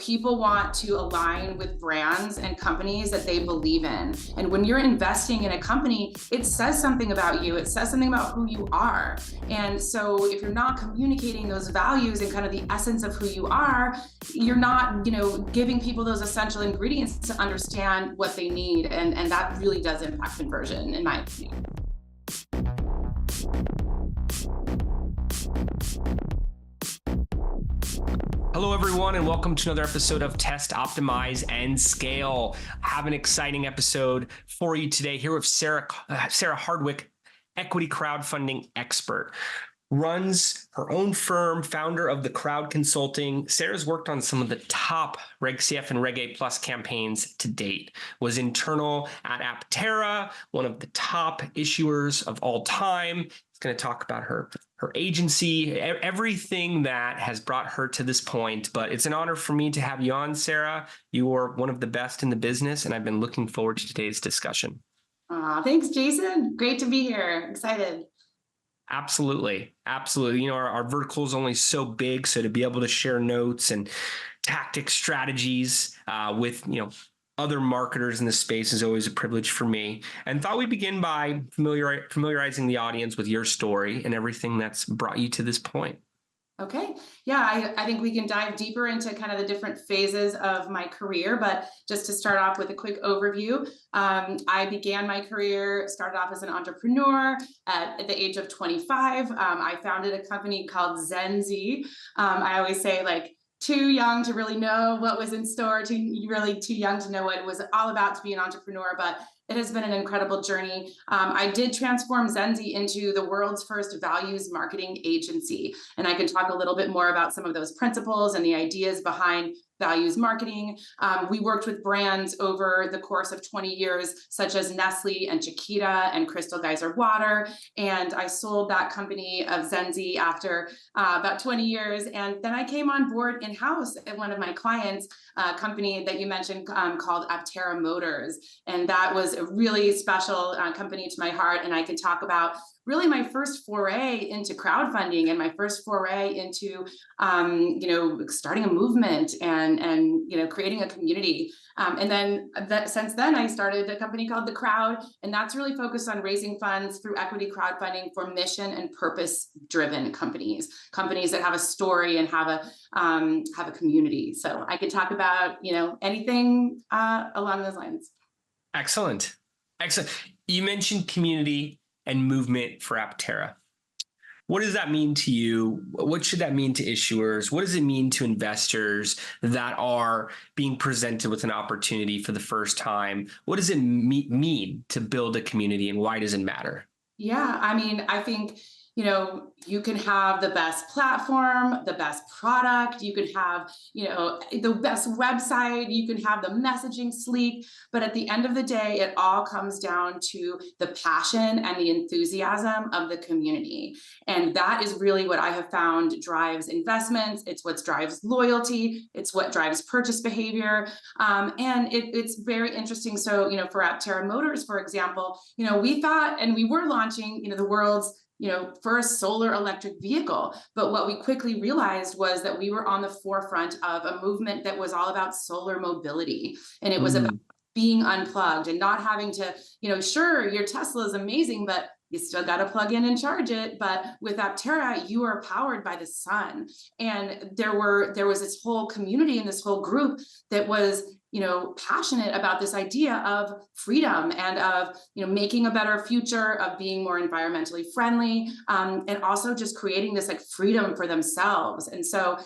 people want to align with brands and companies that they believe in. And when you're investing in a company, it says something about you. It says something about who you are. And so if you're not communicating those values and kind of the essence of who you are, you're not, giving people those essential ingredients to understand what they need. And that really does impact conversion, in my opinion. Hello, everyone, and welcome to another episode of Test, Optimize, and Scale. I have an exciting episode for you today here with Sarah Hardwick, equity crowdfunding expert. Runs her own firm, founder of the Crowd Consulting. Sarah's worked on some of the top Reg CF and Reg A Plus campaigns to date. Was internal at Aptera, one of the top issuers of all time. It's going to talk about her agency, everything that has brought her to this point. But it's an honor for me to have you on, Sarah. You are one of the best in the business, and I've been looking forward to today's discussion. Thanks, Jason. Great to be here. Excited. Absolutely. Our vertical is only so big. So to be able to share notes and tactics, strategies with, other marketers in the space is always a privilege for me. And thought we'd begin by familiarizing the audience with your story and everything that's brought you to this point. Okay. Yeah, I think we can dive deeper into kind of the different phases of my career, but just to start off with a quick overview, I began my career, started off as an entrepreneur at the age of 25. I founded a company called Zenzi. I always say too young to really know what was in store, too young to know what it was all about to be an entrepreneur, but it has been an incredible journey. I did transform Zenzi into the world's first values marketing agency. And I can talk a little bit more about some of those principles and the ideas behind values marketing. We worked with brands over the course of 20 years, such as Nestle and Chiquita and Crystal Geyser Water. And I sold that company of Zenzi after about 20 years. And then I came on board in-house at one of my clients, a company that you mentioned called Aptera Motors. And that was a really special company to my heart. And I can talk about really my first foray into crowdfunding and my first foray into, starting a movement and creating a community. And then since then, I started a company called The Crowd, and that's really focused on raising funds through equity crowdfunding for mission and purpose-driven companies that have a story and have a community. So I could talk about anything along those lines. Excellent. You mentioned community and movement for Aptera. What does that mean to you? What should that mean to issuers? What does it mean to investors that are being presented with an opportunity for the first time? What does it mean to build a community, and why does it matter? Yeah, I think you can have the best platform, the best product, you can have, the best website, you can have the messaging sleek, but at the end of the day, it all comes down to the passion and the enthusiasm of the community. And that is really what I have found drives investments. It's what drives loyalty. It's what drives purchase behavior. And it's very interesting. So, for Aptera Motors, for example, we thought, and we were launching, the world's first solar electric vehicle. But what we quickly realized was that we were on the forefront of a movement that was all about solar mobility. And it was about being unplugged and not having to, sure, your Tesla is amazing, but you still got to plug in and charge it. But with Aptera, you are powered by the sun. And there was this whole community and this whole group that was passionate about this idea of freedom and of, making a better future, of being more environmentally friendly, and also just creating this freedom for themselves. And so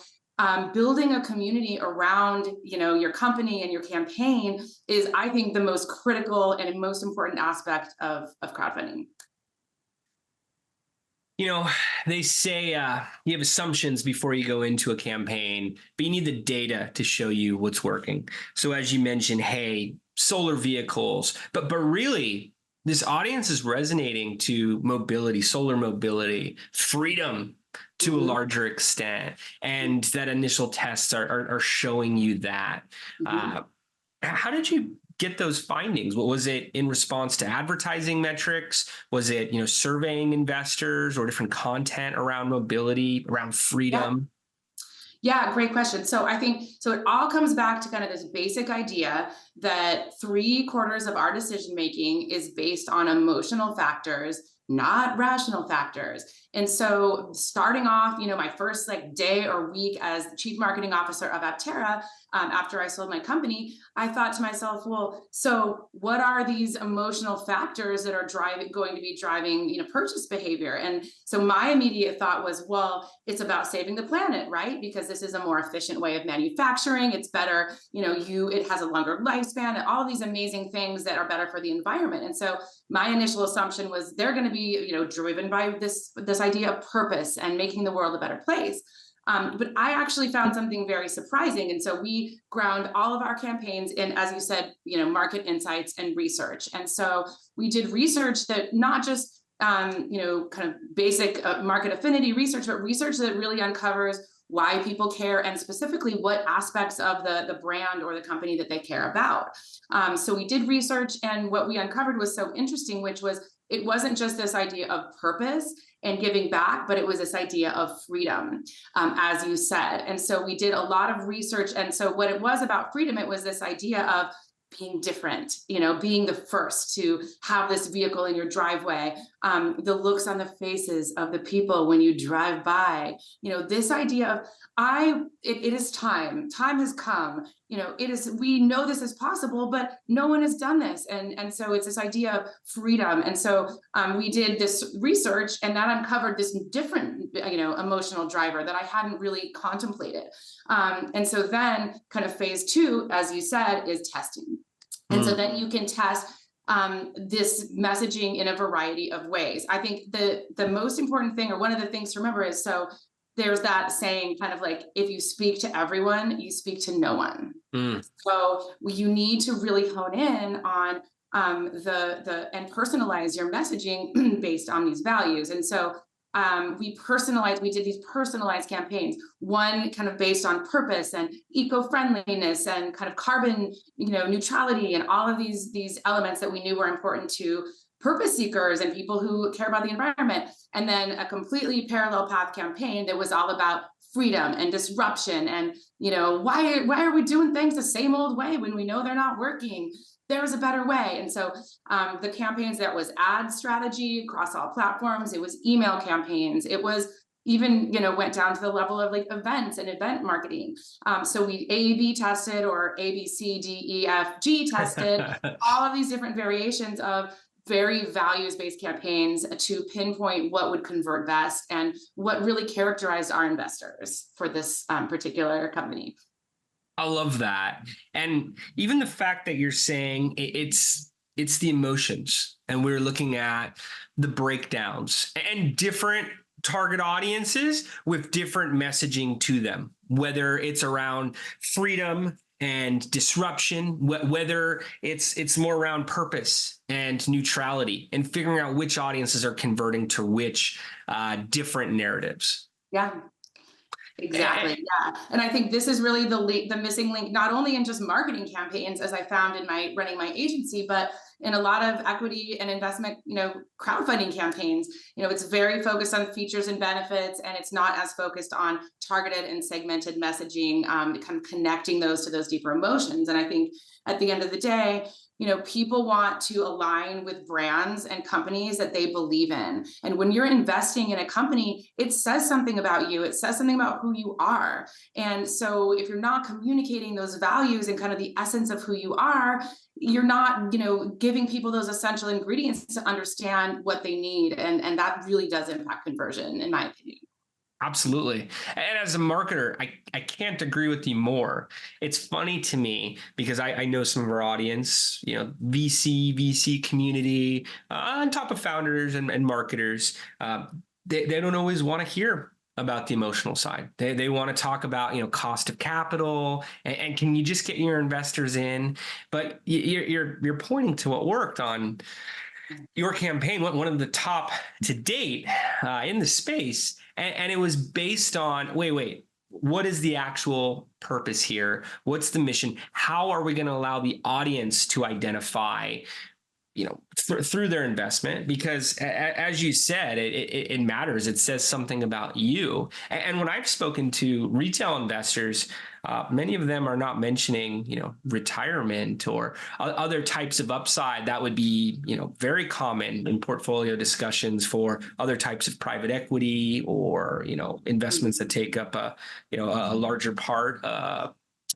building a community around, your company and your campaign is, I think, the most critical and most important aspect of crowdfunding. They say you have assumptions before you go into a campaign, but you need the data to show you what's working. So as you mentioned, hey, solar vehicles, but really this audience is resonating to mobility, solar mobility, freedom to a larger extent. And that initial tests are showing you that. How did you get those findings? What was it in response to advertising metrics? Was it, surveying investors or different content around mobility, around freedom? Yeah, great question. So I think so it all comes back to kind of this basic idea that 3/4 of our decision making is based on emotional factors, not rational factors. And so starting off, my first like day or week as chief marketing officer of Aptera, after I sold my company, I thought to myself, well, so what are these emotional factors that are going to be driving, purchase behavior? And so my immediate thought was, well, it's about saving the planet, right? Because this is a more efficient way of manufacturing. It's better, it has a longer lifespan, and all these amazing things that are better for the environment. And so my initial assumption was they're going to be, driven by this idea of purpose and making the world a better place. But I actually found something very surprising. And so we ground all of our campaigns in, as you said, market insights and research. And so we did research that not just, kind of basic market affinity research, but research that really uncovers why people care and specifically what aspects of the brand or the company that they care about. So we did research, and what we uncovered was so interesting, which was it wasn't just this idea of purpose and giving back, but it was this idea of freedom, as you said. And so we did a lot of research. And so what it was about freedom, it was this idea of being different, being the first to have this vehicle in your driveway, the looks on the faces of the people when you drive by, this idea of it is time has come, we know this is possible, but no one has done this. And so it's this idea of freedom. And so we did this research, and that uncovered this different, emotional driver that I hadn't really contemplated. And so then kind of phase 2, as you said, is testing. And so then you can test this messaging in a variety of ways. I think the most important thing, or one of the things to remember, is so there's that saying, kind of like, if you speak to everyone, you speak to no one. So you need to really hone in on and personalize your messaging based on these values. And so we did these personalized campaigns, one kind of based on purpose and eco-friendliness and kind of carbon, neutrality, and all of these elements that we knew were important to purpose seekers and people who care about the environment. And then a completely parallel path campaign that was all about freedom and disruption. And, why are we doing things the same old way when we know they're not working? There's a better way. And so the campaigns, that was ad strategy across all platforms. It was email campaigns. It was even, went down to the level of like events and event marketing. So we A/B tested, or A, B, C, D, E, F, G tested all of these different variations of very values-based campaigns to pinpoint what would convert best and what really characterized our investors for this particular company. I love that. And even the fact that you're saying it's the emotions, and we're looking at the breakdowns and different target audiences with different messaging to them, whether it's around freedom and disruption, whether it's more around purpose and neutrality, and figuring out which audiences are converting to which different narratives. Yeah. Exactly. Yeah. And I think this is really the missing link, not only in just marketing campaigns, as I found in running my agency, but in a lot of equity and investment, crowdfunding campaigns. It's very focused on features and benefits, and it's not as focused on targeted and segmented messaging, kind of connecting those to those deeper emotions. And I think at the end of the day, people want to align with brands and companies that they believe in. And when you're investing in a company, it says something about you. It says something about who you are. And so if you're not communicating those values and kind of the essence of who you are, you're not, giving people those essential ingredients to understand what they need. And that really does impact conversion, in my opinion. Absolutely. And as a marketer, I can't agree with you more. It's funny to me because I know some of our audience, VC community, on top of founders and marketers, they don't always want to hear about the emotional side. They want to talk about, cost of capital and can you just get your investors in? But you're pointing to what worked on your campaign, one of the top to date in the space. And it was based on, wait, what is the actual purpose here? What's the mission? How are we going to allow the audience to identify through their investment, because as you said, it matters. It says something about you. And when I've spoken to retail investors, many of them are not mentioning, retirement or other types of upside that would be, very common in portfolio discussions for other types of private equity or, investments that take up a larger part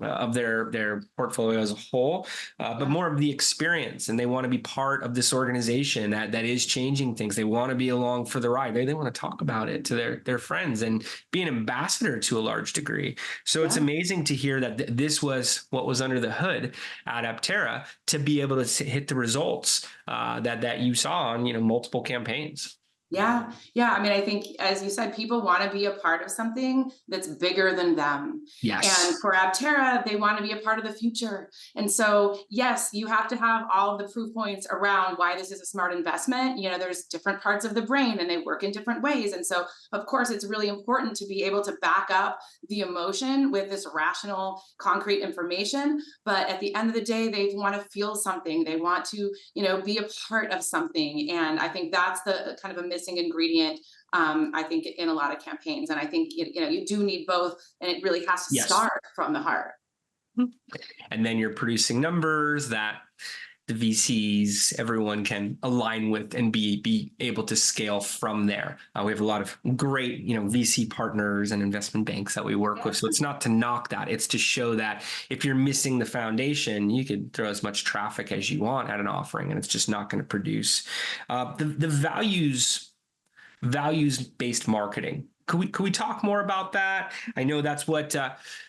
of their portfolio as a whole, but more of the experience. And they want to be part of this organization that is changing things. They want to be along for the ride. They want to talk about it to their friends and be an ambassador to a large degree. So it's amazing to hear that this was what was under the hood at Aptera to be able to hit the results that you saw on multiple campaigns. Yeah. Yeah. I mean, I think, as you said, people want to be a part of something that's bigger than them. Yes. And for Aptera, they want to be a part of the future. And so, yes, you have to have all of the proof points around why this is a smart investment. There's different parts of the brain and they work in different ways. And so, of course, it's really important to be able to back up the emotion with this rational, concrete information. But at the end of the day, they want to feel something. They want to, be a part of something. And I think that's the kind of a missing ingredient, I think, in a lot of campaigns. And I think, you do need both, and it really has to start from the heart. And then you're producing numbers that the VCs, everyone can align with and be able to scale from there. We have a lot of great, VC partners and investment banks that we work with. So it's not to knock that. It's to show that if you're missing the foundation, you could throw as much traffic as you want at an offering, and it's just not going to produce. The values-based marketing. Could we talk more about that? I know that's what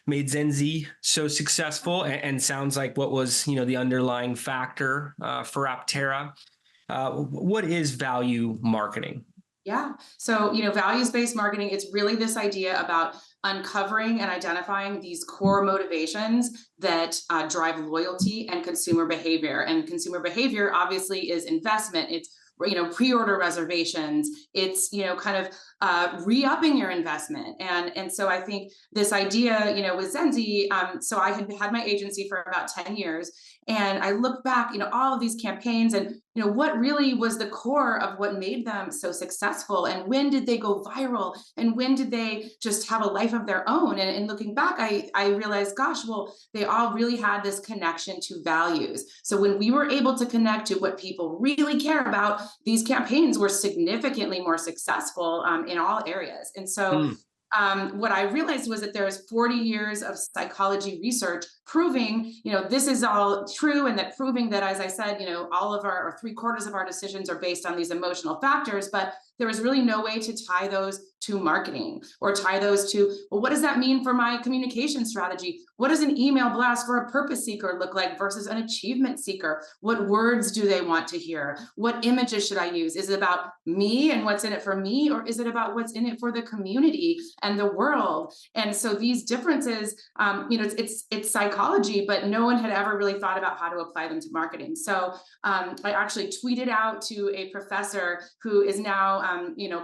made Zenzi so successful, and sounds like what was the underlying factor for Aptera. What is value marketing? Yeah. So, values-based marketing, it's really this idea about uncovering and identifying these core motivations that drive loyalty and consumer behavior. And consumer behavior obviously is investment. It's pre-order reservations. It's kind of re-upping your investment. And so I think this idea, with Zenzi, so I had my agency for about 10 years, and I look back, all of these campaigns, and what really was the core of what made them so successful, and when did they go viral, and when did they just have a life of their own? And looking back, I realized, gosh, well, they all really had this connection to values. So when we were able to connect to what people really care about, these campaigns were significantly more successful in all areas. And so what I realized was that there's 40 years of psychology research proving, this is all true, and that proving that, as I said, all of our, or 3/4 of our decisions are based on these emotional factors, but there was really no way to tie those to marketing, or tie those to, well, what does that mean for my communication strategy? What does an email blast for a purpose seeker look like versus an achievement seeker? What words do they want to hear? What images should I use? Is it about me and what's in it for me, or is it about what's in it for the community and the world? And so these differences, it's psychology, but no one had ever really thought about how to apply them to marketing. So I actually tweeted out to a professor who is now,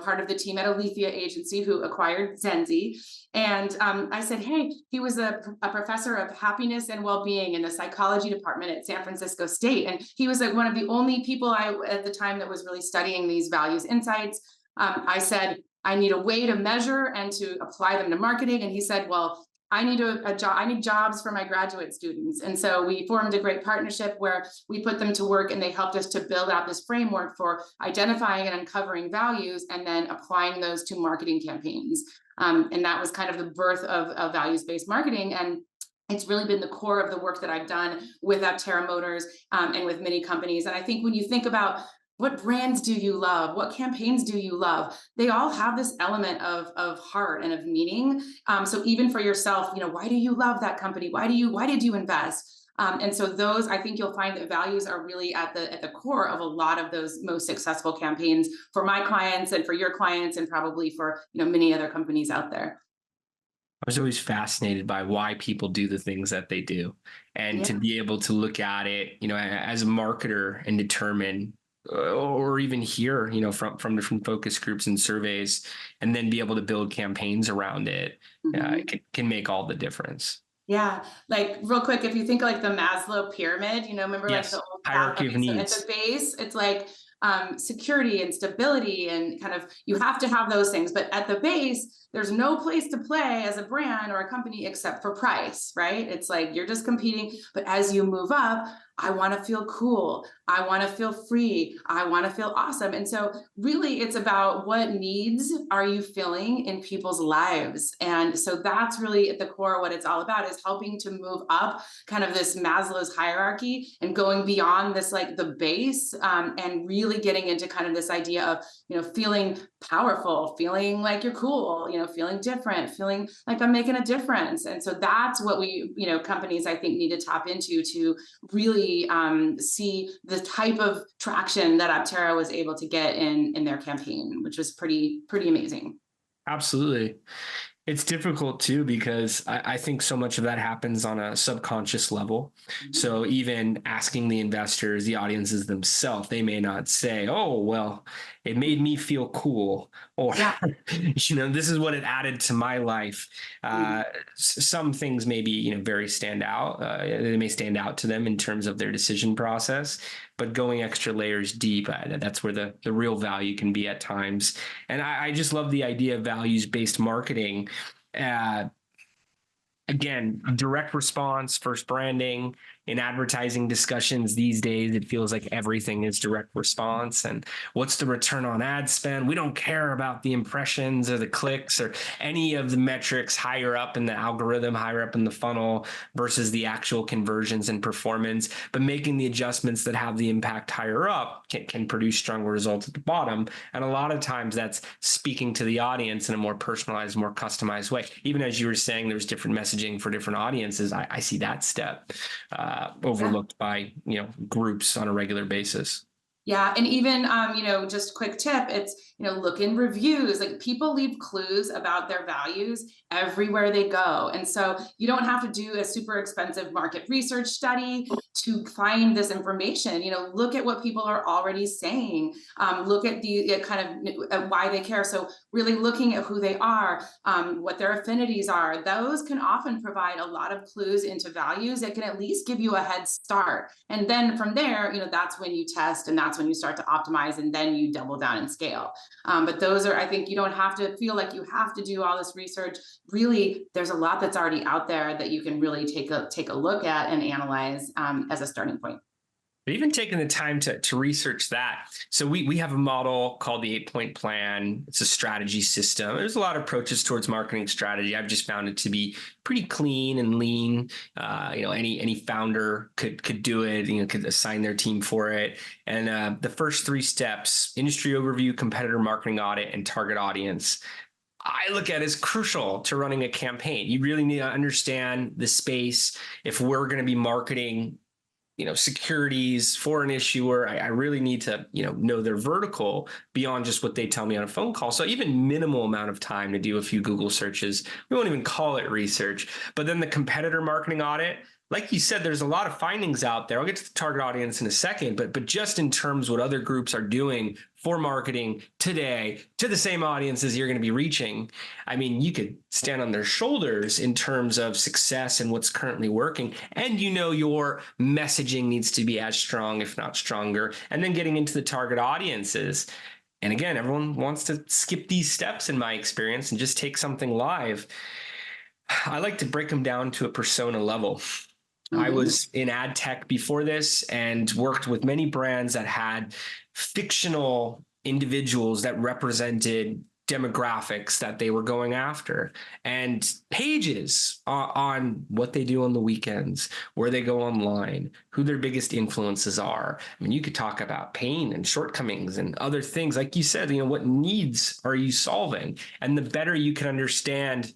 part of the team at Alethea Agency, who acquired Zenzi. And I said, hey, he was a professor of happiness and well-being in the psychology department at San Francisco State. And he was like one of the only people at the time that was really studying these values insights. I said, I need a way to measure and to apply them to marketing. And he said, well, I need a job. I need jobs for my graduate students. And so we formed a great partnership where we put them to work, and they helped us to build out this framework for identifying and uncovering values and then applying those to marketing campaigns. And that was kind of the birth of values-based marketing. And it's really been the core of the work that I've done with Aptera Motors and with many companies. And I think when you think about what brands do you love? What campaigns do you love? They all have this element of heart and of meaning. So even for yourself, why do you love that company? Why did you invest? And so those, I think you'll find that values are really at the core of a lot of those most successful campaigns for my clients and for your clients, and probably for many other companies out there. I was always fascinated by why people do the things that they do, and to be able to look at it, as a marketer and determine, or even hear, from different focus groups and surveys, and then be able to build campaigns around it, it can make all the difference. Yeah, like real quick, if you think like the Maslow pyramid, remember like the Yes. old Hierarchy of okay, so at the needs. base, it's like security and stability and kind of you have to have those things. But at the base, there's no place to play as a brand or a company except for price, right? It's like you're just competing. But as you move up, I want to feel cool. I want to feel free. I want to feel awesome. And so really it's about what needs are you filling in people's lives. And so that's really at the core what it's all about is helping to move up kind of this Maslow's hierarchy and going beyond this like the base and really getting into kind of this idea of feeling powerful, feeling like you're cool, feeling different, feeling like I'm making a difference. And so that's what we, companies I think need to tap into to really see the type of traction that Aptera was able to get in their campaign, which was pretty amazing. Absolutely. It's difficult too, because I think so much of that happens on a subconscious level. So even asking the investors, the audiences themselves, they may not say, oh, well, it made me feel cool, or, Yeah. this is what it added to my life. Mhm. Some things maybe, very stand out. They may stand out to them in terms of their decision process, but going extra layers deep, that's where the real value can be at times. And I just love the idea of values-based marketing. uh, Again, direct response, first branding. In advertising discussions these days, it feels like everything is direct response. And what's the return on ad spend? We don't care about the impressions or the clicks or any of the metrics higher up in the algorithm, higher up in the funnel versus the actual conversions and performance. But making the adjustments that have the impact higher up can produce stronger results at the bottom. And a lot of times that's speaking to the audience in a more personalized, more customized way. Even as you were saying, there's different messaging for different audiences. I see that step overlooked by groups on a regular basis. Yeah, and even just quick tip, it's look in reviews. Like people leave clues about their values everywhere they go. And so you don't have to do a super expensive market research study to find this information. Look at what people are already saying. Look at the kind of why they care. So really looking at who they are, what their affinities are. Those can often provide a lot of clues into values that can at least give you a head start. And then from there, that's when you test and that's when you start to optimize and then you double down and scale. But those are, I think you don't have to feel like you have to do all this research. Really, there's a lot that's already out there that you can really take a look at and analyze as a starting point. But even taking the time to research that. So we have a model called the 8-point plan. It's a strategy system. There's a lot of approaches towards marketing strategy. I've just found it to be pretty clean and lean. Any founder could do it, could assign their team for it. And the first 3 steps: industry overview, competitor marketing audit, and target audience, I look at as crucial to running a campaign. You really need to understand the space. If we're going to be marketing securities for an issuer, I really need to, know their vertical beyond just what they tell me on a phone call. So even minimal amount of time to do a few Google searches. We won't even call it research. But then the competitor marketing audit, like you said, there's a lot of findings out there. I'll get to the target audience in a second, but just in terms of what other groups are doing for marketing today to the same audiences you're going to be reaching, I mean, you could stand on their shoulders in terms of success and what's currently working. And your messaging needs to be as strong, if not stronger. And then getting into the target audiences. And again, everyone wants to skip these steps in my experience and just take something live. I like to break them down to a persona level. I was in ad tech before this and worked with many brands that had fictional individuals that represented demographics that they were going after, and pages on what they do on the weekends, where they go online, who their biggest influences are. I mean, you could talk about pain and shortcomings and other things. Like you said, what needs are you solving? And the better you can understand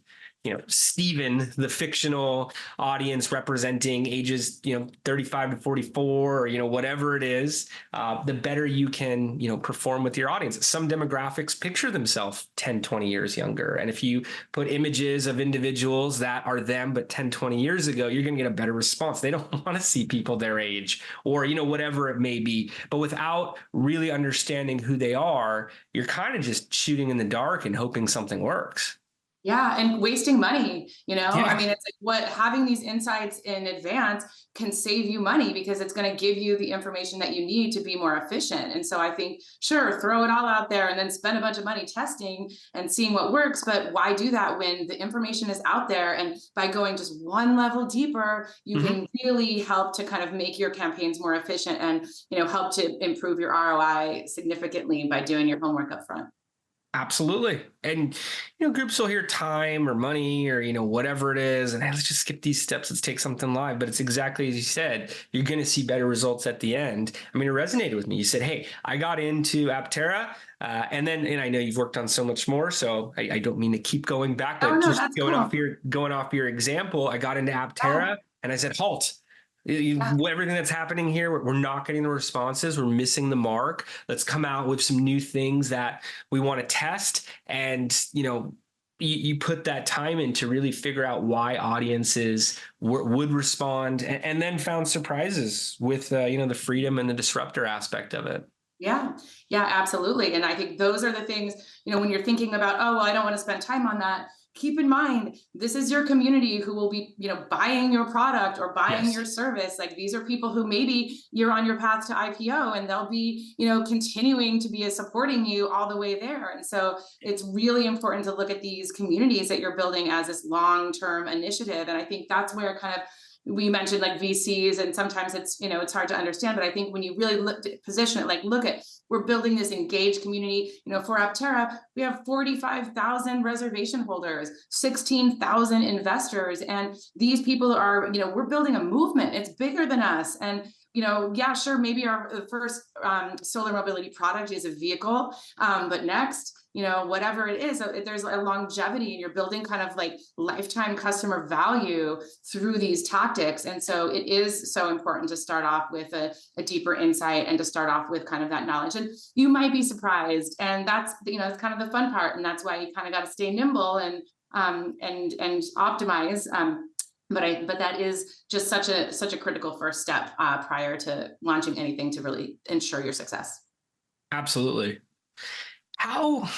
Stephen, the fictional audience representing ages, 35 to 44, or, whatever it is, the better you can, perform with your audience. Some demographics picture themselves 10, 20 years younger. And if you put images of individuals that are them, but 10, 20 years ago, you're going to get a better response. They don't want to see people their age or, whatever it may be. But without really understanding who they are, you're kind of just shooting in the dark and hoping something works. Yeah, and wasting money, I Yeah. mean, it's like what having these insights in advance can save you money because it's going to give you the information that you need to be more efficient. And so I think, sure, throw it all out there and then spend a bunch of money testing and seeing what works. But why do that when the information is out there? And by going just one level deeper, you Mhm. can really help to kind of make your campaigns more efficient and, help to improve your ROI significantly by doing your homework up front. Absolutely. And, groups will hear time or money or, whatever it is. And hey, let's just skip these steps. Let's take something live. But it's exactly as you said, you're going to see better results at the end. I mean, it resonated with me. You said, hey, I got into Aptera. And I know you've worked on so much more. So I don't mean to keep going back, Oh, but no, just that's cool. going off your example, I got into Yeah, Aptera and I said, halt. yeah. Everything that's happening here, we're not getting the responses. We're missing the mark. Let's come out with some new things that we want to test. And, you put that time in to really figure out why audiences would respond and then found surprises with, the freedom and the disruptor aspect of it. Yeah, yeah, absolutely. And I think those are the things, when you're thinking about, oh, well, I don't want to spend time on that. Keep in mind, this is your community who will be, buying your product or buying Yes. your service. Like these are people who maybe you're on your path to IPO and they'll be, continuing to be supporting you all the way there. And so it's really important to look at these communities that you're building as this long-term initiative. And I think that's where kind of we mentioned like VCs and sometimes it's, it's hard to understand, but I think when you really position it, like look at, we're building this engaged community, for Aptera, we have 45,000 reservation holders, 16,000 investors. And these people are, we're building a movement. It's bigger than us. And yeah, sure, maybe our first solar mobility product is a vehicle, but next, whatever it is, there's a longevity and you're building kind of like lifetime customer value through these tactics. And so it is so important to start off with a deeper insight and to start off with kind of that knowledge. And you might be surprised. And that's, it's kind of the fun part. And that's why you kind of got to stay nimble and optimize. But that is just such a critical first step prior to launching anything to really ensure your success. Absolutely. How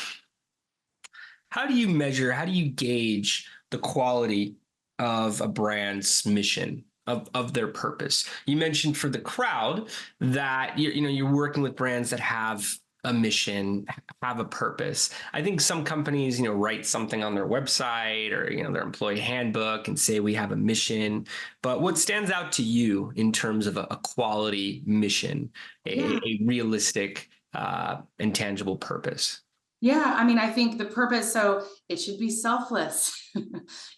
do you measure, how do you gauge the quality of a brand's mission, of their purpose? You mentioned for the crowd that you're working with brands that have a mission, have a purpose. I think some companies, write something on their website or, their employee handbook and say we have a mission. But what stands out to you in terms of a quality mission, Yeah. a realistic and tangible purpose? Yeah, I mean, I think the purpose, so it should be selfless.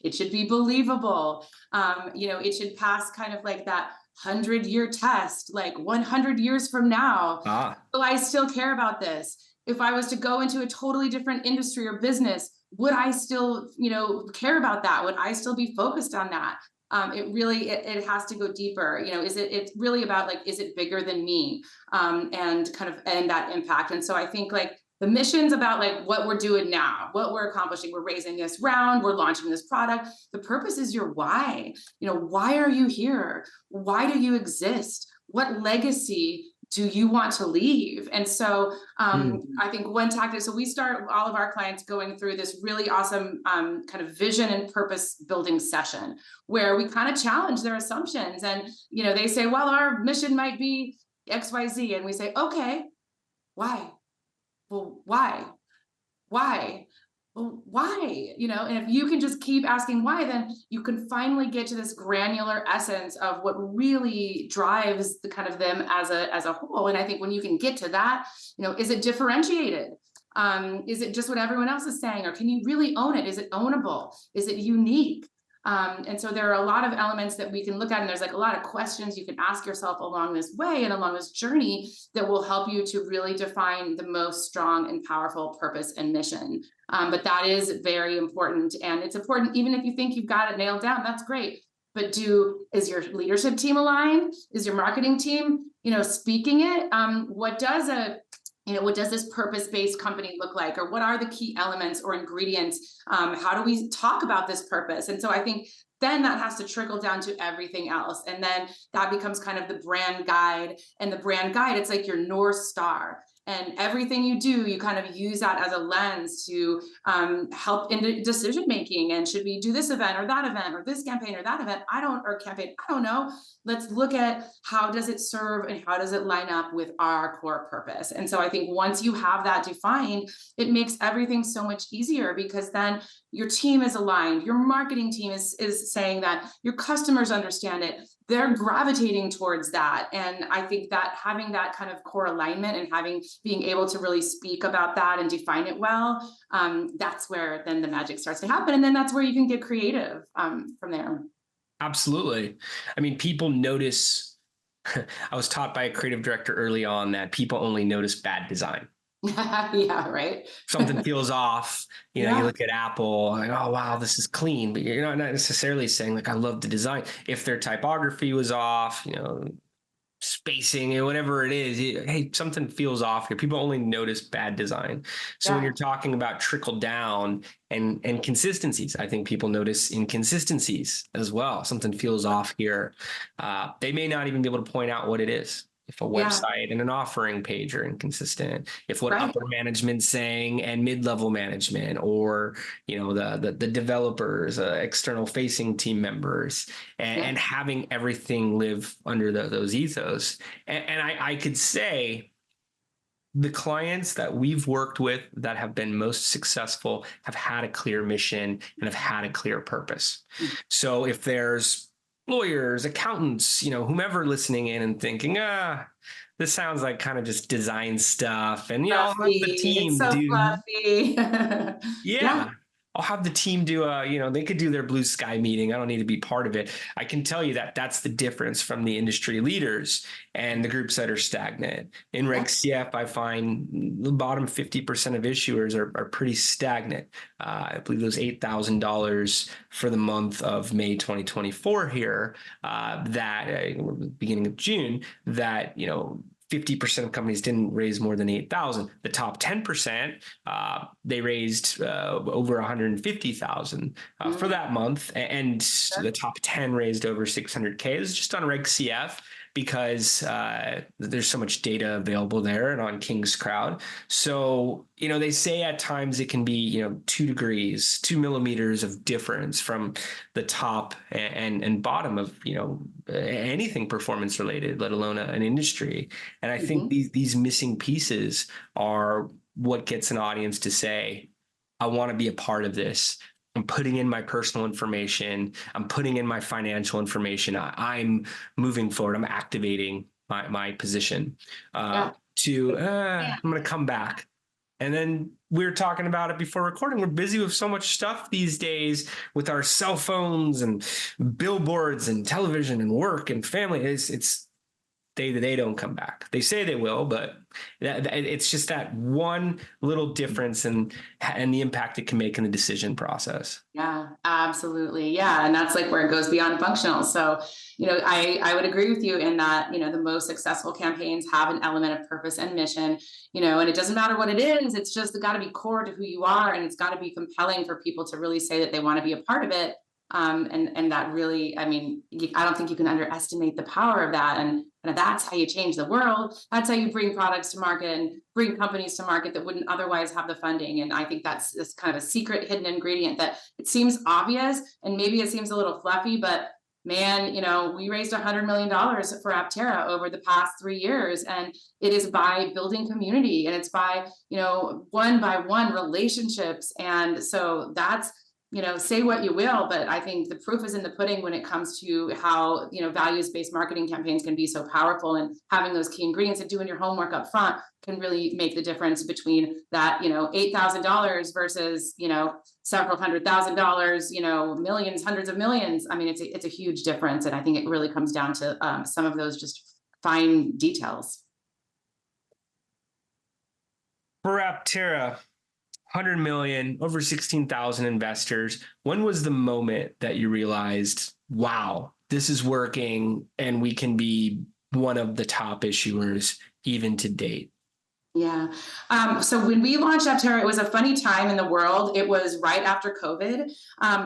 It should be believable. It should pass kind of like that 100-year test, like 100 years from now. Ah, Will I still care about this? If I was to go into a totally different industry or business, would I still, care about that? Would I still be focused on that? It has to go deeper. It's really about like, is it bigger than me? And kind of, and that impact. And so I think like, the mission's about like what we're doing now, what we're accomplishing. We're raising this round, we're launching this product. The purpose is your why. Why are you here? Why do you exist? What legacy do you want to leave? And so I think one tactic, so we start all of our clients going through this really awesome kind of vision and purpose building session where we kind of challenge their assumptions. And, they say, well, our mission might be XYZ. And we say, okay, why? Well, why? Why? Well, why? And if you can just keep asking why, then you can finally get to this granular essence of what really drives the kind of them as a whole. And I think when you can get to that, is it differentiated? Is it just what everyone else is saying? Or can you really own it? Is it ownable? Is it unique? And so there are a lot of elements that we can look at, and there's like a lot of questions you can ask yourself along this way and along this journey that will help you to really define the most strong and powerful purpose and mission. But that is very important. And it's important, even if you think you've got it nailed down, that's great. But is your leadership team aligned? Is your marketing team, speaking it? What does this purpose-based company look like? Or what are the key elements or ingredients? How do we talk about this purpose? And so I think then that has to trickle down to everything else. And then that becomes kind of the brand guide. And the brand guide, it's like your North Star. And everything you do, you kind of use that as a lens to help in decision making. And should we do this event or that event or this campaign or that event? Or campaign, I don't know. Let's look at how does it serve and how does it line up with our core purpose. And so I think once you have that defined, it makes everything so much easier, because then your team is aligned, your marketing team is saying that, your customers understand it, they're gravitating towards that. And I think that having that kind of core alignment and being able to really speak about that and define it well, that's where then the magic starts to happen. And then that's where you can get creative from there. Absolutely. I mean, people notice, I was taught by a creative director early on that people only notice bad design. Yeah, right. Something feels off. You know, Yeah. you look at Apple, like, oh, wow, this is clean. But you're not necessarily saying, like, I love the design. If their typography was off, you know, spacing and whatever it is, hey, something feels off here. People only notice bad design. So when you're talking about trickle down and consistencies, I think people notice inconsistencies as well. Something feels off here. They may not even be able to point out what it is. If a website and an offering page are inconsistent, if what upper management's saying and mid-level management, or you know, the developers, external facing team members, and having everything live under those ethos. And I could say the clients that we've worked with that have been most successful have had a clear mission and have had a clear purpose. So if there's lawyers, accountants, you know, whomever listening in and thinking, this sounds like kind of just design stuff. And, you know, I'll have the team fluffy. I'll have the team do they could do their blue sky meeting. I don't need to be part of it. I can tell you that that's the difference from the industry leaders and the groups that are stagnant. In Reg CF, I find the bottom 50% of issuers are pretty stagnant. I believe it was $8,000 for the month of May 2024 here, beginning of June, that, you know, 50% of companies didn't raise more than 8,000. The top 10%, they raised over 150,000 for that month, and the top 10 raised over 600K. It was just on Reg CF because there's so much data available there and on King's Crowd. So, you know, they say at times it can be, you know, 2 degrees, 2 millimeters of difference from the top and bottom of, you know, anything performance related, let alone an industry. And I think these missing pieces are what gets an audience to say, I want to be a part of this. I'm putting in my personal information. I'm putting in my financial information. I'm moving forward. I'm activating my position I'm going to come back. And then we were talking about it before recording. We're busy with so much stuff these days with our cell phones and billboards and television and work and family. It's they don't come back. They say they will, but it's just that one little difference and the impact it can make in the decision process. Yeah, absolutely. Yeah. And that's like where it goes beyond functional. So, you know, I would agree with you in that, you know, the most successful campaigns have an element of purpose and mission, you know, and it doesn't matter what it is. It's just got to be core to who you are. And it's got to be compelling for people to really say that they want to be a part of it. And that really, I mean, I don't think you can underestimate the power of that. And that's how you change the world. That's how you bring products to market and bring companies to market that wouldn't otherwise have the funding. And I think that's this kind of a secret hidden ingredient that it seems obvious and maybe it seems a little fluffy, but man, you know, we raised $100 million for Aptera over the past 3 years. And it is by building community, and it's by, you know, one by one relationships. And so that's, you know, say what you will, but I think the proof is in the pudding when it comes to how, you know, values-based marketing campaigns can be so powerful, and having those key ingredients and doing your homework up front can really make the difference between that, you know, $8,000 versus, you know, several $100,000, you know, millions, hundreds of millions. I mean, it's a huge difference. And I think it really comes down to some of those just fine details. For Aptera, 100 million, over 16,000 investors. When was the moment that you realized, wow, this is working and we can be one of the top issuers even to date? Yeah. So when we launched Aptera, it was a funny time in the world. It was right after COVID.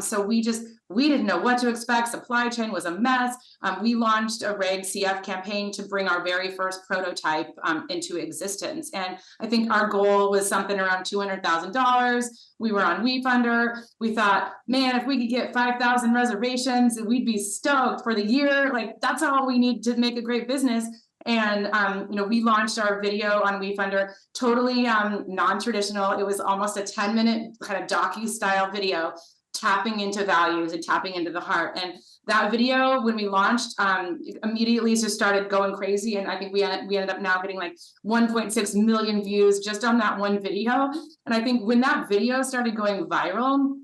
So we didn't know what to expect. Supply chain was a mess. We launched a Reg CF campaign to bring our very first prototype into existence. And I think our goal was something around $200,000. We were on WeFunder. We thought, man, if we could get 5,000 reservations, we'd be stoked for the year. Like, that's all we need to make a great business. And we launched our video on WeFunder, totally non-traditional. It was almost a 10-minute kind of docu-style video, tapping into values and tapping into the heart. And that video, when we launched, immediately just started going crazy. And I think we ended up now getting like 1.6 million views just on that one video. And I think when that video started going viral,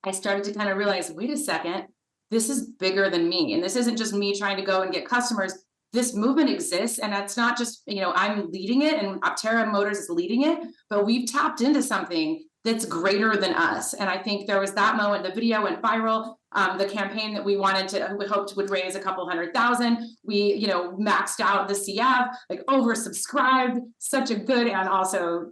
I started to kind of realize, wait a second, this is bigger than me. And this isn't just me trying to go and get customers. This movement exists, and it's not just, I'm leading it and Aptera Motors is leading it, but we've tapped into something that's greater than us. And I think there was that moment. The video went viral. The campaign that we hoped would raise a couple 100,000. We, maxed out the CF, like oversubscribed, such a good and also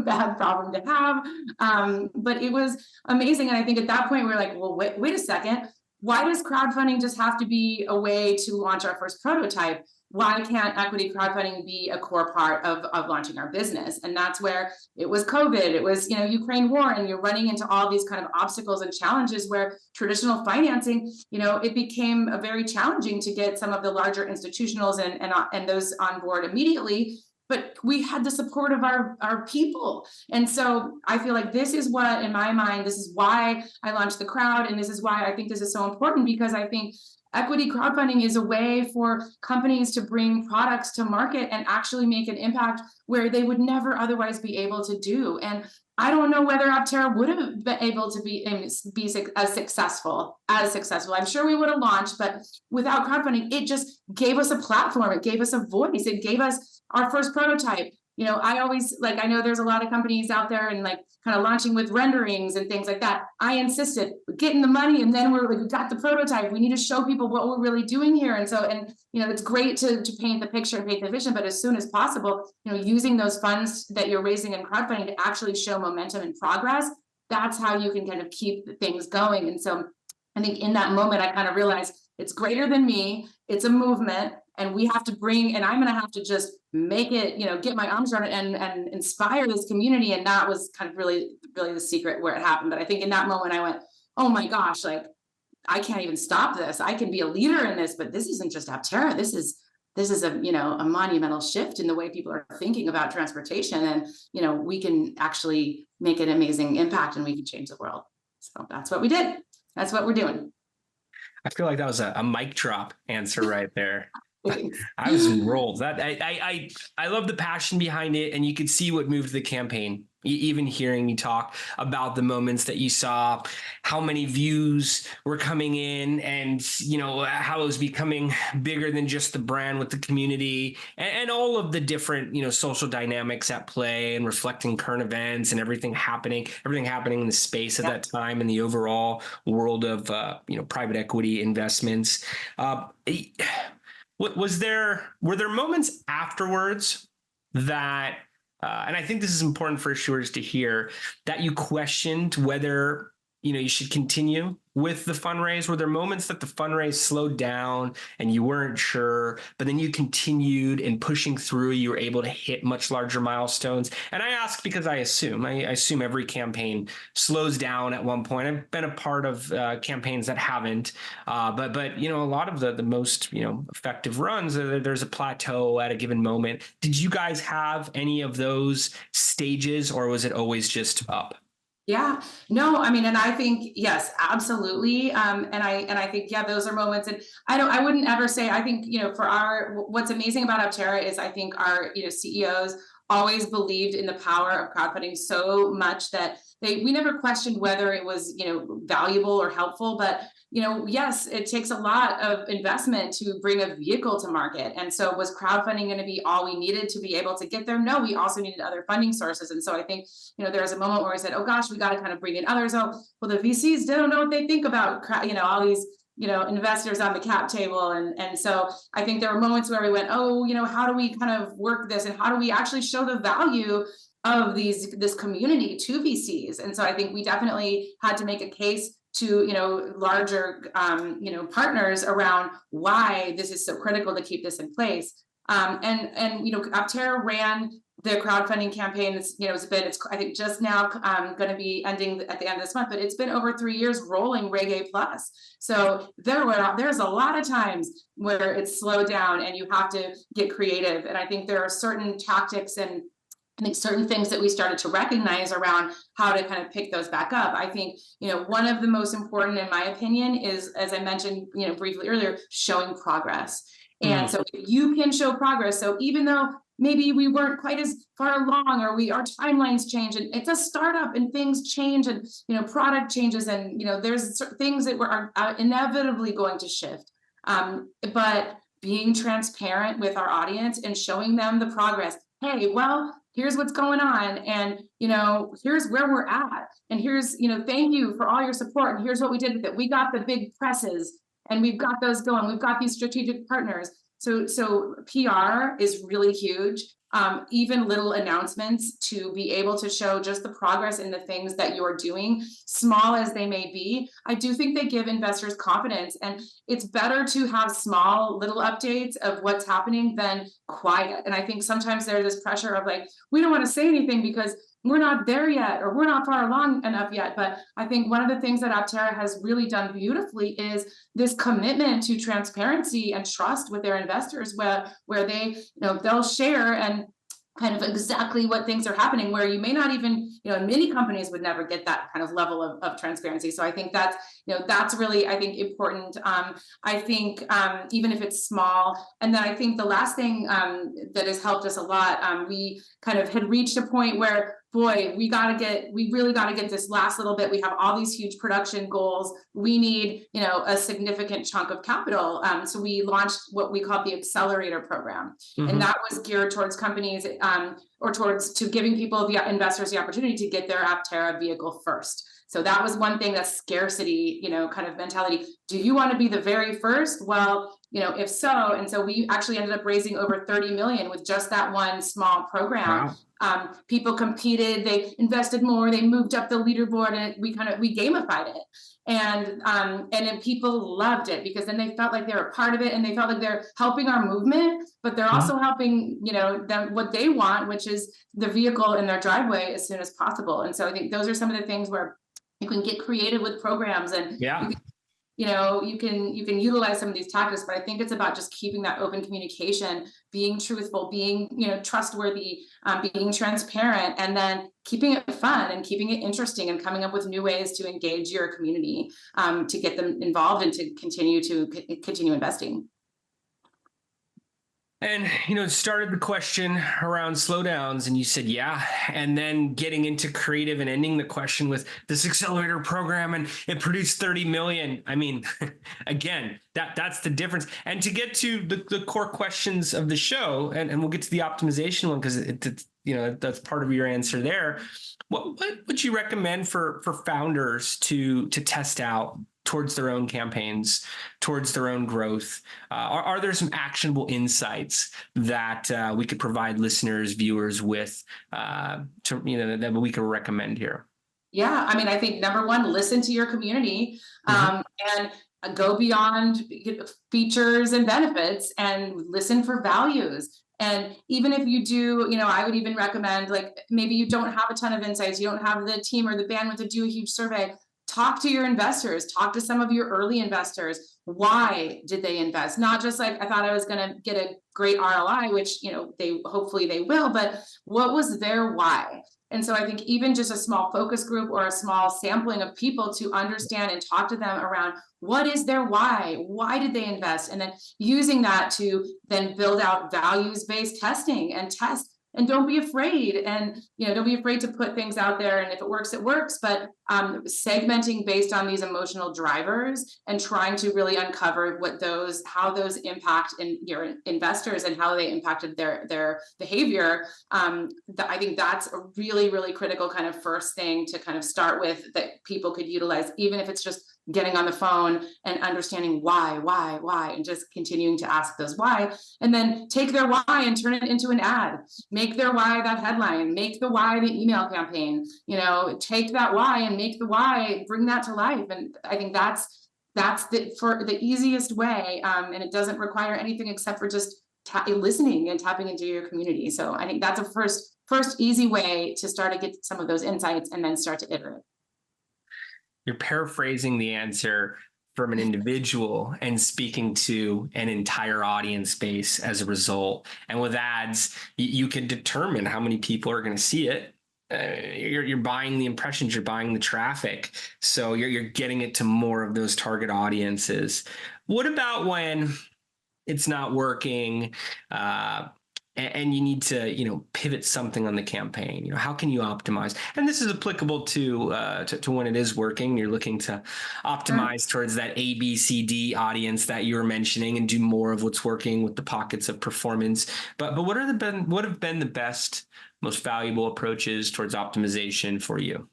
bad problem to have. But it was amazing. And I think at that point, we were like, well, wait a second. Why does crowdfunding just have to be a way to launch our first prototype? Why can't equity crowdfunding be a core part of launching our business? And that's where it was COVID, it was, Ukraine war, and you're running into all these kind of obstacles and challenges where traditional financing, it became very challenging to get some of the larger institutionals and those on board immediately. But we had the support of our people. And so I feel like this is what, in my mind, this is why I launched the crowd. And this is why I think this is so important, because I think equity crowdfunding is a way for companies to bring products to market and actually make an impact where they would never otherwise be able to do. And I don't know whether Aptera would have been able to be as successful. I'm sure we would have launched, but without crowdfunding, it just gave us a platform. It gave us a voice. It gave us our first prototype. I know there's a lot of companies out there and kind of launching with renderings and things like that. I insisted getting the money, and then we got the prototype. We need to show people what we're really doing here. And it's great to paint the picture and paint the vision, but as soon as possible, using those funds that you're raising in crowdfunding to actually show momentum and progress, that's how you can kind of keep things going. And so I think in that moment, I kind of realized it's greater than me. It's a movement, and we have to and I'm going to have to just make it, get my arms around it and inspire this community. And that was kind of really, really the secret where it happened. But I think in that moment I went, oh my gosh, I can't even stop this. I can be a leader in this, but this isn't just Aptera. This is a monumental shift in the way people are thinking about transportation. And, we can actually make an amazing impact, and we can change the world. So that's what we did. That's what we're doing. I feel like that was a mic drop answer right there. I was enrolled. That I love the passion behind it, and you could see what moved the campaign. Even hearing you talk about the moments that you saw, how many views were coming in, and how it was becoming bigger than just the brand with the community, and all of the different social dynamics at play, and reflecting current events and everything happening in the space at that time, in the overall world of private equity investments. Were there moments afterwards that, and I think this is important for issuers to hear, that you questioned whether you should continue with the fundraise? Were there moments that the fundraise slowed down and you weren't sure, but then you continued, and pushing through, you were able to hit much larger milestones? And I ask because I assume every campaign slows down at one point. I've been a part of campaigns that haven't, but a lot of the most effective runs, there's a plateau at a given moment. Did you guys have any of those stages, or was it always just up? Yeah, no, and I think, yes, absolutely. And I think, yeah, those are moments. And I wouldn't ever say, I think, what's amazing about Aptera is I think our, CEOs always believed in the power of crowdfunding so much that we never questioned whether it was, valuable or helpful, but yes, it takes a lot of investment to bring a vehicle to market. And so was crowdfunding going to be all we needed to be able to get there? No, we also needed other funding sources. And so I think, there was a moment where we said, oh gosh, we got to kind of bring in others. Oh, well, the VCs don't know what they think about, all these investors on the cap table. And so I think there were moments where we went, oh, how do we kind of work this, and how do we actually show the value of this community to VCs? And so I think we definitely had to make a case to larger partners around why this is so critical to keep this in place. And Aptera ran the crowdfunding campaign. It's I think just now going to be ending at the end of this month, but it's been over 3 years rolling Reggae Plus. So there's a lot of times where it's slowed down and you have to get creative. And I think there are certain tactics and I think certain things that we started to recognize around how to kind of pick those back up. I think, one of the most important, in my opinion, is, as I mentioned, briefly earlier, showing progress. And so if you can show progress, so even though maybe we weren't quite as far along, or our timelines change, and it's a startup and things change, and product changes, and there's things that are inevitably going to shift. But being transparent with our audience and showing them the progress. Hey, well, here's what's going on, and here's where we're at, and here's thank you for all your support, and here's what we did with it. We got the big presses, and we've got those going. We've got these strategic partners. So PR is really huge. Even little announcements to be able to show just the progress in the things that you're doing, small as they may be. I do think they give investors confidence, and it's better to have small little updates of what's happening than quiet. And I think sometimes there's this pressure of like, we don't want to say anything because we're not there yet, or we're not far along enough yet. But I think one of the things that Aptera has really done beautifully is this commitment to transparency and trust with their investors, where they, they'll share and kind of exactly what things are happening, where you may not even, many companies would never get that kind of level of transparency. So I think that's, that's really, I think, important. I think even if it's small. And then I think the last thing that has helped us a lot, we kind of had reached a point where, boy, we really got to get this last little bit. We have all these huge production goals. We need, a significant chunk of capital. So we launched what we call the accelerator program. And that was geared towards companies or towards giving people, the investors, the opportunity to get their Aptera vehicle first. So that was one thing, that scarcity, kind of mentality. Do you want to be the very first? Well, if so, and so we actually ended up raising over 30 million with just that one small program. Wow. People competed, they invested more, they moved up the leaderboard, and we gamified it. And then people loved it, because then they felt like they were a part of it, and they felt like they're helping our movement, but they're also helping, them what they want, which is the vehicle in their driveway as soon as possible. And so I think those are some of the things where you can get creative with programs, and you can utilize some of these tactics, but I think it's about just keeping that open communication, being truthful, being, trustworthy, being transparent, and then keeping it fun and keeping it interesting, and coming up with new ways to engage your community, to get them involved and to continue investing. And, started the question around slowdowns, and you said, yeah, and then getting into creative and ending the question with this accelerator program, and it produced 30 million. I mean, again, that's the difference. And to get to the core questions of the show, and we'll get to the optimization one, because it's that's part of your answer there. What would you recommend for founders to test out towards their own campaigns, towards their own growth? Are there some actionable insights that we could provide listeners, viewers with, that we could recommend here? Yeah, I mean, I think number one, listen to your community, and go beyond features and benefits, and listen for values. And even if you do, I would even recommend, like, maybe you don't have a ton of insights, you don't have the team or the bandwidth to do a huge survey. Talk to your investors, talk to some of your early investors. Why did they invest? Not just like, I thought I was going to get a great ROI, which, hopefully they will, but what was their why? And so I think even just a small focus group or a small sampling of people to understand and talk to them around what is their why? Why did they invest? And then using that to then build out values-based testing and test. And don't be afraid, and don't be afraid to put things out there. And if it works, it works. But segmenting based on these emotional drivers, and trying to really uncover how those impact your investors, and how they impacted their behavior. I think that's a really, really critical kind of first thing to kind of start with, that people could utilize, even if it's just getting on the phone and understanding why, and just continuing to ask those why, and then take their why and turn it into an ad. Make their why that headline, make the why the email campaign, take that why and make the why, bring that to life. And I think that's for the easiest way. And it doesn't require anything except for just listening and tapping into your community. So I think that's a first easy way to start to get some of those insights and then start to iterate. You're paraphrasing the answer from an individual and speaking to an entire audience base as a result. And with ads, you can determine how many people are going to see it. You're buying the impressions, you're buying the traffic. So you're getting it to more of those target audiences. What about when it's not working, and you need to, pivot something on the campaign? How can you optimize? And this is applicable to when it is working. You're looking to optimize towards that A, B, C, D audience that you were mentioning and do more of what's working with the pockets of performance. But what have been the best, most valuable approaches towards optimization for you?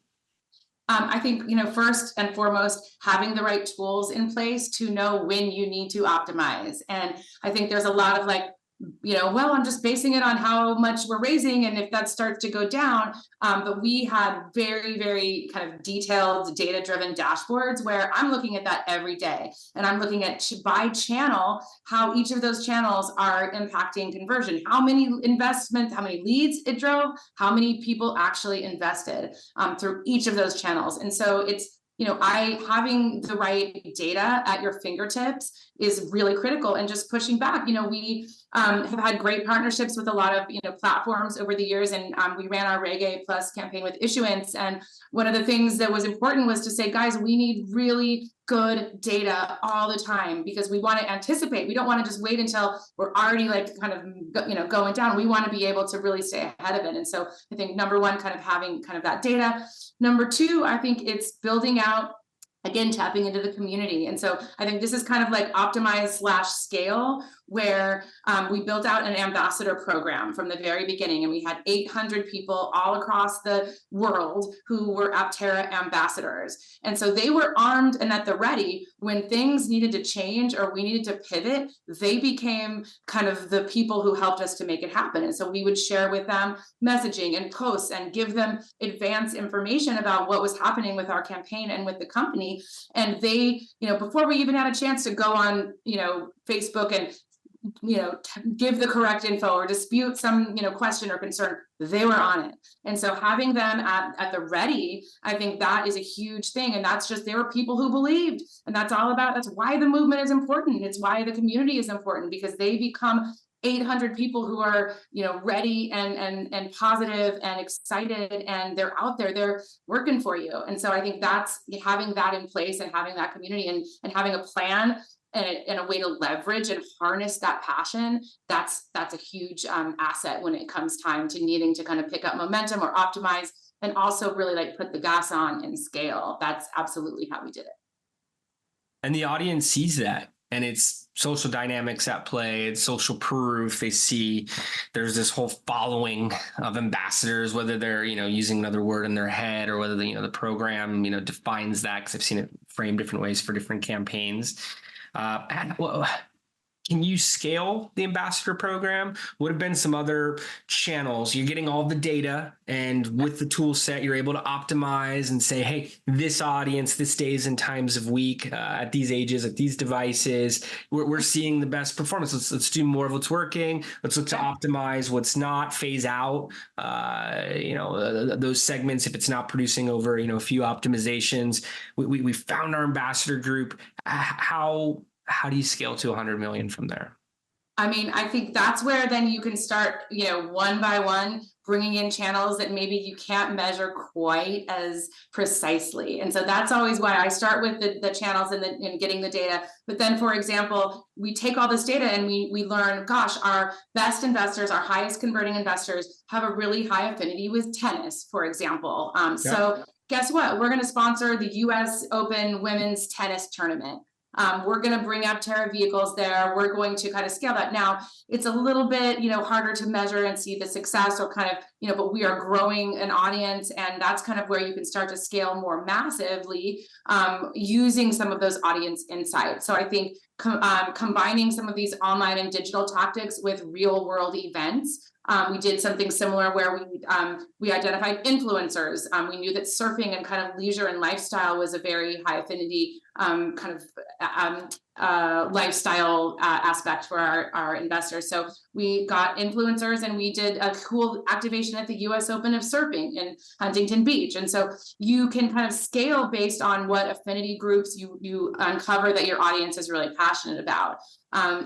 I think, first and foremost, having the right tools in place to know when you need to optimize. And I think there's a lot of well, I'm just basing it on how much we're raising, and if that starts to go down. But we had very, very kind of detailed data-driven dashboards where I'm looking at that every day, and I'm looking at by channel how each of those channels are impacting conversion, how many investments, how many leads it drove, how many people actually invested through each of those channels. And so it's having the right data at your fingertips is really critical, and just pushing back. We have had great partnerships with a lot of platforms over the years, and we ran our Reggae Plus campaign with Issuance. And one of the things that was important was to say, guys, we need really good data all the time, because we want to anticipate. We don't want to just wait until we're already going down. We want to be able to really stay ahead of it. And so I think number one, kind of having kind of that data. Number two, I think it's building out, again, tapping into the community. And so I think this is kind of like optimize/scale, where we built out an ambassador program from the very beginning. And we had 800 people all across the world who were Aptera ambassadors. And so they were armed and at the ready when things needed to change or we needed to pivot. They became kind of the people who helped us to make it happen. And so we would share with them messaging and posts and give them advance information about what was happening with our campaign and with the company. And they, before we even had a chance to go on, Facebook and give the correct info or dispute some question or concern, they were on it. And so having them at the ready, I think that is a huge thing. And that's just, there were people who believed, and that's why the movement is important. It's why the community is important, because they become 800 people who are ready and positive and excited, and they're out there, they're working for you. And so I think that's having that in place, and having that community, and having a plan and a way to leverage and harness that passion. That's a huge asset when it comes time to needing to kind of pick up momentum or optimize, and also really put the gas on and scale. That's absolutely how we did it. And the audience sees that, and it's social dynamics at play. It's social proof. They see there's this whole following of ambassadors, whether they're using another word in their head, or whether the program defines that, because I've seen it framed different ways for different campaigns. Can you scale the ambassador program? Would have been some other channels. You're getting all the data, and with the tool set, you're able to optimize and say, hey, this audience, this days and times of week, at these ages, at these devices, we're seeing the best performance. Let's do more of what's working. Let's look to optimize what's not, phase out, those segments if it's not producing over, a few optimizations. We found our ambassador group. How do you scale to 100 million from there? I mean, I think that's where then you can start, one by one, bringing in channels that maybe you can't measure quite as precisely. And so that's always why I start with the channels and getting the data. But then, for example, we take all this data and we learn, gosh, our best investors, our highest converting investors have a really high affinity with tennis, for example. So guess what? We're going to sponsor the US Open women's tennis tournament. We're going to bring Aptera vehicles there. We're going to kind of scale that. Now, it's a little bit, harder to measure and see the success, or kind of but we are growing an audience, and that's kind of where you can start to scale more massively using some of those audience insights. So I think combining some of these online and digital tactics with real world events. We did something similar where we identified influencers. We knew that surfing and kind of leisure and lifestyle was a very high affinity lifestyle aspect for our investors. So we got influencers, and we did a cool activation at the U.S. Open of surfing in Huntington Beach. And so you can kind of scale based on what affinity groups you uncover that your audience is really passionate about.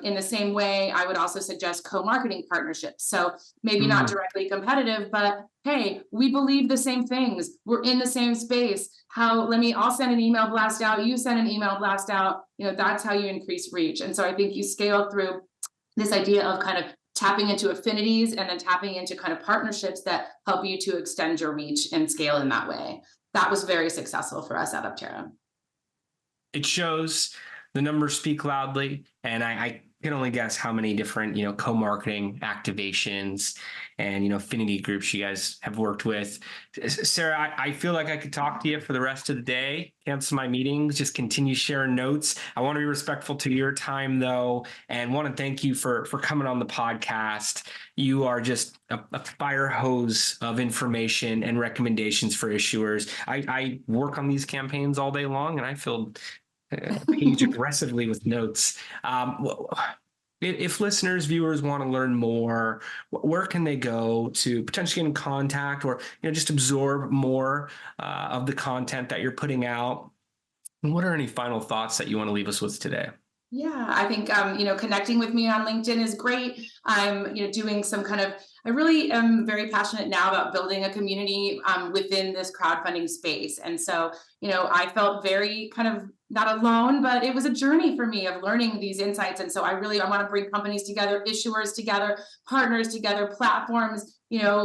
In the same way, I would also suggest co-marketing partnerships. So maybe not directly competitive, but hey, we believe the same things. We're in the same space. I'll send an email blast out. You send an email blast out. That's how you increase reach. And so I think you scale through this idea of kind of tapping into affinities and then tapping into kind of partnerships that help you to extend your reach and scale in that way. That was very successful for us at Aptera. It shows. The numbers speak loudly, and I can only guess how many different, co-marketing activations and, affinity groups you guys have worked with. Sarah, I feel like I could talk to you for the rest of the day, cancel my meetings, just continue sharing notes. I want to be respectful to your time, though, and want to thank you for coming on the podcast. You are just a fire hose of information and recommendations for issuers. I work on these campaigns all day long, and I feel page aggressively with notes. If listeners, viewers want to learn more, where can they go to potentially get in contact or just absorb more of the content that you're putting out? And what are any final thoughts that you want to leave us with today? Yeah, I think connecting with me on LinkedIn is great. I'm doing some kind of, I really am very passionate now about building a community within this crowdfunding space. And so, I felt very kind of not alone, but it was a journey for me of learning these insights. And so I want to bring companies together, issuers together, partners together, platforms,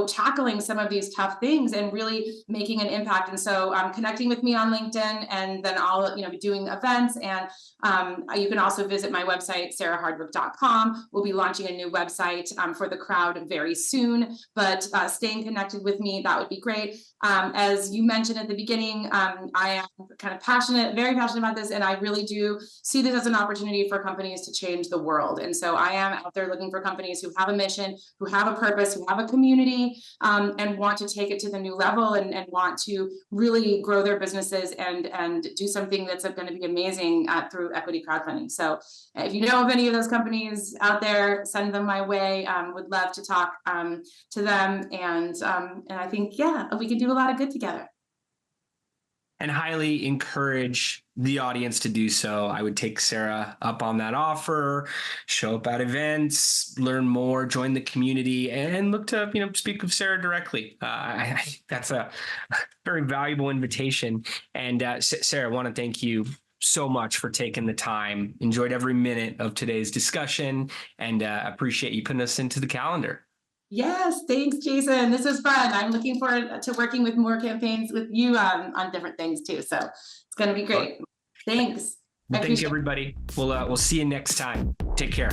tackling some of these tough things and really making an impact. And so connecting with me on LinkedIn, and then I'll be doing events. And you can also visit my website, sarahhardwick.com. We'll be launching a new website for the crowd very soon, but staying connected with me, that would be great. As you mentioned at the beginning, I am kind of very passionate about this, and I really do see this as an opportunity for companies to change the world. And so I am out there looking for companies who have a mission, who have a purpose, who have a community, and want to take it to the new level and want to really grow their businesses and do something that's going to be amazing through equity crowdfunding. So if you know of any of those companies out there, send them my way. Would love to talk to them. And I think, we can do a lot of good together. And highly encourage the audience to do so. I would take Sarah up on that offer, show up at events, learn more, join the community, and look to speak with Sarah directly. I think that's a very valuable invitation. And Sarah, I want to thank you so much for taking the time. Enjoyed every minute of today's discussion, and appreciate you putting us into the calendar. Yes, thanks, Jason. This was fun. I'm looking forward to working with more campaigns with you on different things too. So it's going to be great. Thanks. Well, thank you, everybody. We'll see you next time. Take care.